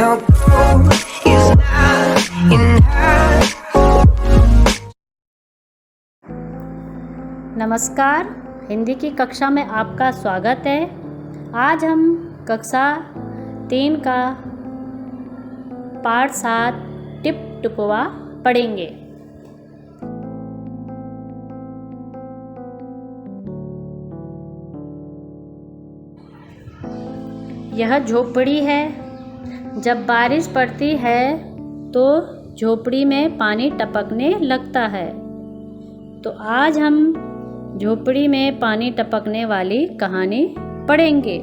Now gold is not enough. नमस्कार, हिंदी की कक्षा में आपका स्वागत है। आज हम कक्षा 3 का पाठ 7 टिप टुपवा पढ़ेंगे। यह झोपड़ी है। जब बारिश पड़ती है तो झोपड़ी में पानी टपकने लगता है। तो आज हम झोपड़ी में पानी टपकने वाली कहानी पढ़ेंगे।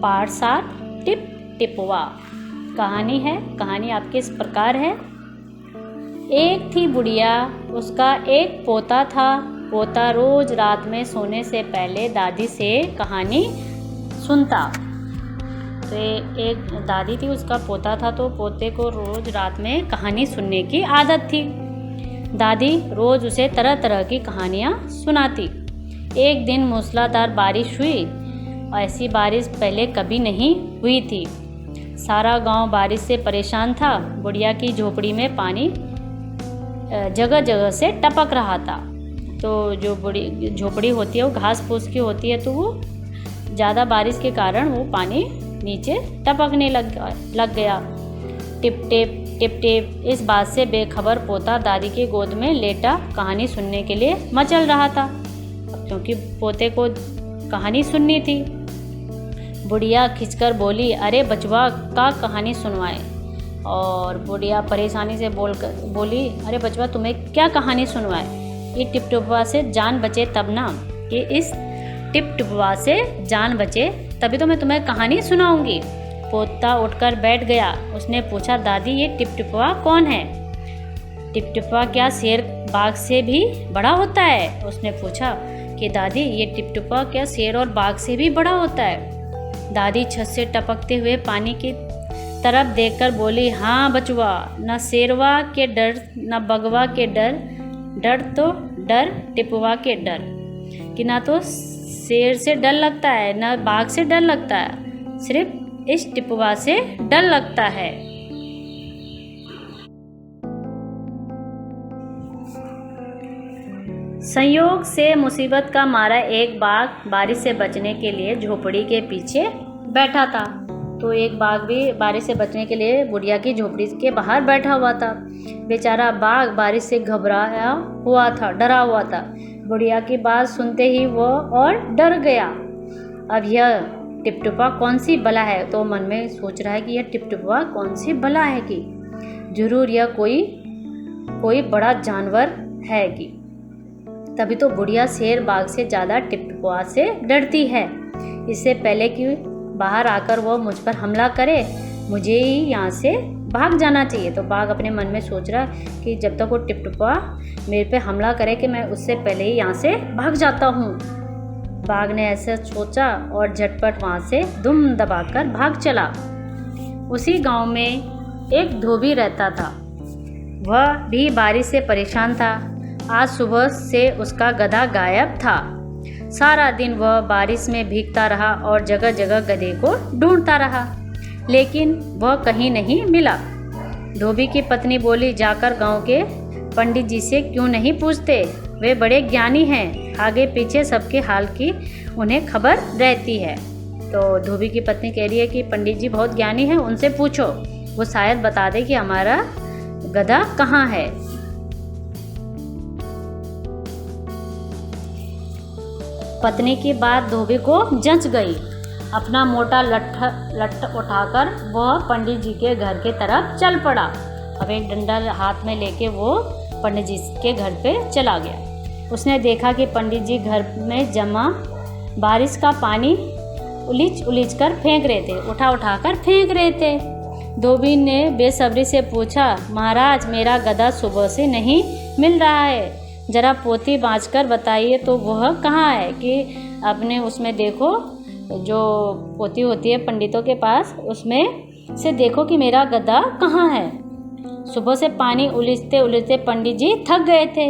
पाठ 7 टिप टिपवा कहानी है। कहानी आपके इस प्रकार है। एक थी बुढ़िया, उसका एक पोता था। पोता रोज रात में सोने से पहले दादी से कहानी सुनता। तो एक दादी थी, उसका पोता था, तो पोते को रोज रात में कहानी सुनने की आदत थी। दादी रोज उसे तरह तरह की कहानियाँ सुनाती। एक दिन मूसलाधार बारिश हुई। ऐसी बारिश पहले कभी नहीं हुई थी। सारा गांव बारिश से परेशान था। बुढ़िया की झोपड़ी में पानी जगह जगह से टपक रहा था। तो जो बड़ी झोपड़ी होती है वो घास फूस की होती है, तो वो ज़्यादा बारिश के कारण वो पानी नीचे टपकने लग गया। Tip tip tip tip. इस बात से बेखबर पोता दादी के गोद में लेटा कहानी सुनने के लिए मचल रहा था, क्योंकि पोते को कहानी सुननी थी। बुढ़िया खिंचकर बोली, अरे बचवा का कहानी सुनवाए। और बुढ़िया परेशानी से बोली, अरे बचवा तुम्हें क्या कहानी सुनवाए। ये टिप टुपवा से जान बचे तब ना, ये इस टिप टुपवा से जान बचे तभी तो मैं तुम्हें कहानी सुनाऊंगी। पोता उठकर बैठ गया। उसने पूछा, दादी ये टिप टुपवा कौन है? टिप टुपवा क्या शेर बाघ से भी बड़ा होता है? उसने पूछा कि दादी ये टिप टुपवा क्या शेर और बाघ से भी बड़ा होता है? दादी छत से टपकते हुए पानी की तरफ देखकर बोली, हाँ बचवा, न शेरवा के डर न बगवा के डर, डर तो डर टिपवा के डर, कि ना तो शेर से डर लगता है ना बाघ से डर लगता है, सिर्फ इस टिपवा से डर लगता है। संयोग से मुसीबत का मारा एक बाघ बारिश से बचने के लिए झोपड़ी के पीछे बैठा था। तो एक बाघ भी बारिश से बचने के लिए बुढ़िया की झोपड़ी के बाहर बैठा हुआ था। बेचारा बाघ बारिश से घबराया हुआ था, डरा हुआ था। बुढ़िया की बात सुनते ही वो और डर गया। अब यह टिपटुपा कौन सी बला है? तो मन में सोच रहा है कि यह टिपटुपा कौन सी बला है कि जरूर यह कोई बड़ा जानवर है कि। तभी तो बुढ़िया शेर बाघ से ज़्यादा टिपटुपा से डरती है। इससे पहले कि बाहर आकर वो मुझ पर हमला करे, मुझे ही यहाँ से भाग जाना चाहिए। तो बाघ अपने मन में सोच रहा कि जब तक वो टिपटुपा मेरे पे हमला करे कि मैं उससे पहले ही यहाँ से भाग जाता हूँ। बाघ ने ऐसा सोचा और झटपट वहाँ से दुम दबाकर भाग चला। उसी गांव में एक धोबी रहता था। वह भी बारिश से परेशान था। आज सुबह से उसका गधा गायब था। सारा दिन वह बारिश में भीगता रहा और जगह जगह गधे को ढूंढता रहा, लेकिन वह कहीं नहीं मिला। धोबी की पत्नी बोली, जाकर गांव के पंडित जी से क्यों नहीं पूछते? वे बड़े ज्ञानी हैं, आगे पीछे सबके हाल की उन्हें खबर रहती है। तो धोबी की पत्नी कह रही है कि पंडित जी बहुत ज्ञानी हैं, उनसे पूछो, वो शायद बता दे कि हमारा गधा कहाँ है। पत्नी की बात धोबी को जंच गई। अपना मोटा लठ उठाकर वह पंडित जी के घर के तरफ चल पड़ा। अब एक डंडा हाथ में लेके वो पंडित जी के घर पे चला गया। उसने देखा कि पंडित जी घर में जमा बारिश का पानी उलीच कर फेंक रहे थे, उठा कर फेंक रहे थे। धोबी ने बेसब्री से पूछा, महाराज मेरा गधा सुबह से नहीं मिल रहा है, जरा पोथी बाँच कर बताइए तो वह कहाँ है। कि आपने उसमें देखो, जो पोथी होती है पंडितों के पास, उसमें से देखो कि मेरा गधा कहाँ है। सुबह से पानी उलीचते उलीचते पंडित जी थक गए थे।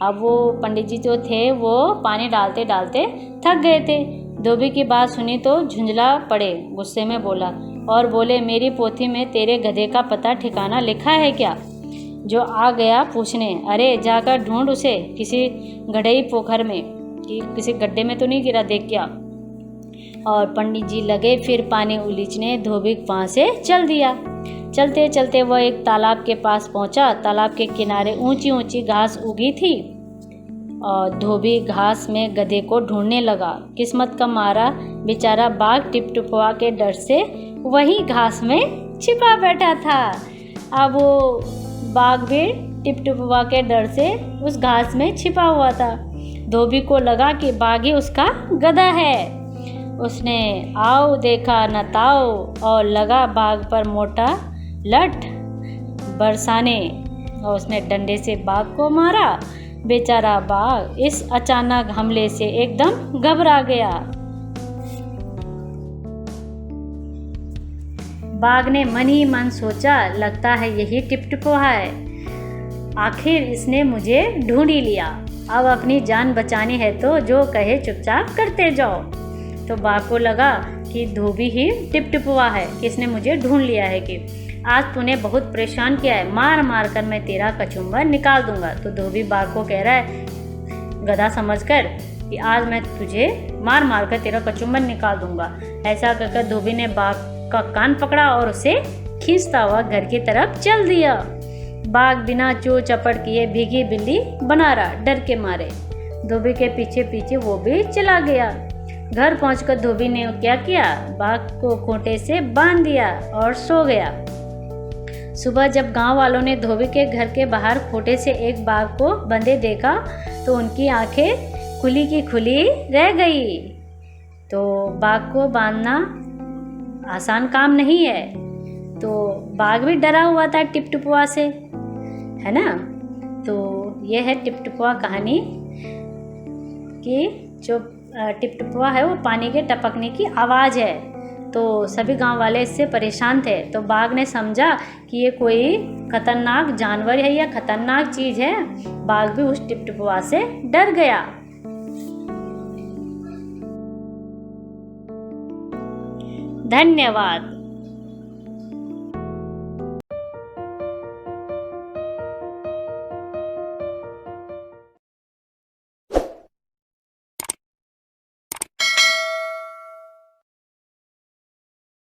अब वो पंडित जी जो थे वो पानी डालते डालते थक गए थे। धोबी की बात सुनी तो झुंझला पड़े, गुस्से में बोला और बोले, मेरी पोथी में तेरे गधे का पता ठिकाना लिखा है क्या? जो आ गया पूछने, अरे जाकर ढूंढ उसे किसी गढ़ई पोखर में, कि किसी गड्ढे में तो नहीं गिरा, देख क्या। और पंडित जी लगे फिर पानी उलीचने। धोबी वहाँ से चल दिया। चलते चलते वह एक तालाब के पास पहुंचा। तालाब के किनारे ऊंची ऊंची घास उगी थी और धोबी घास में गधे को ढूंढने लगा। किस्मत का मारा बेचारा बाघ टिपटिपुआ के डर से वही घास में छिपा बैठा था। अब वो बाघ भी टिपटिपुआ के डर से उस घास में छिपा हुआ था। धोबी को लगा कि बाघ ही उसका गधा है। उसने आओ देखा न ताओ और लगा बाघ पर मोटा लठ बरसाने और उसने डंडे से बाघ को मारा। बेचारा बाघ इस अचानक हमले से एकदम घबरा गया। बाघ ने मन ही मन सोचा, लगता है यही टिपटिपुआ है, आखिर इसने मुझे ढूंढ ही लिया। अब अपनी जान बचानी है तो जो कहे चुपचाप करते जाओ। तो बाघ को लगा कि धोबी ही टिपटिपुआ है, कि इसने मुझे ढूंढ लिया है, कि आज तूने बहुत परेशान किया है, मार मार कर मैं तेरा कचुम्बर निकाल दूंगा। तो धोबी बाघ को कह रहा है, गधा समझकर, कि आज मैं तुझे मार मार कर तेरा कचुम्बर निकाल दूंगा। ऐसा कहकर धोबी ने बाघ का कान पकड़ा और उसे खींचता हुआ घर की तरफ चल दिया। बाघ बिना चो चपड़ किए भीगी बिल्ली बना रहा, डर के मारे। धोबी के पीछे पीछे वो भी चला गया। घर पहुंचकर धोबी ने क्या किया, बाघ को खूंटे से बांध दिया और सो गया। सुबह जब गांव वालों ने धोबी के घर के बाहर खूंटे से एक बाघ को बंधे देखा तो उनकी आंखें खुली की खुली रह गई। तो बाघ को बांधना आसान काम नहीं है। तो बाघ भी डरा हुआ था टिपटिपुआ से, है ना। तो यह है टिपटिपुआ कहानी कि जो टिपटिपुआ है वो पानी के टपकने की आवाज़ है। तो सभी गांव वाले इससे परेशान थे। तो बाघ ने समझा कि ये कोई खतरनाक जानवर है या खतरनाक चीज़ है। बाघ भी उस टिपटिपुआ से डर गया। धन्यवाद।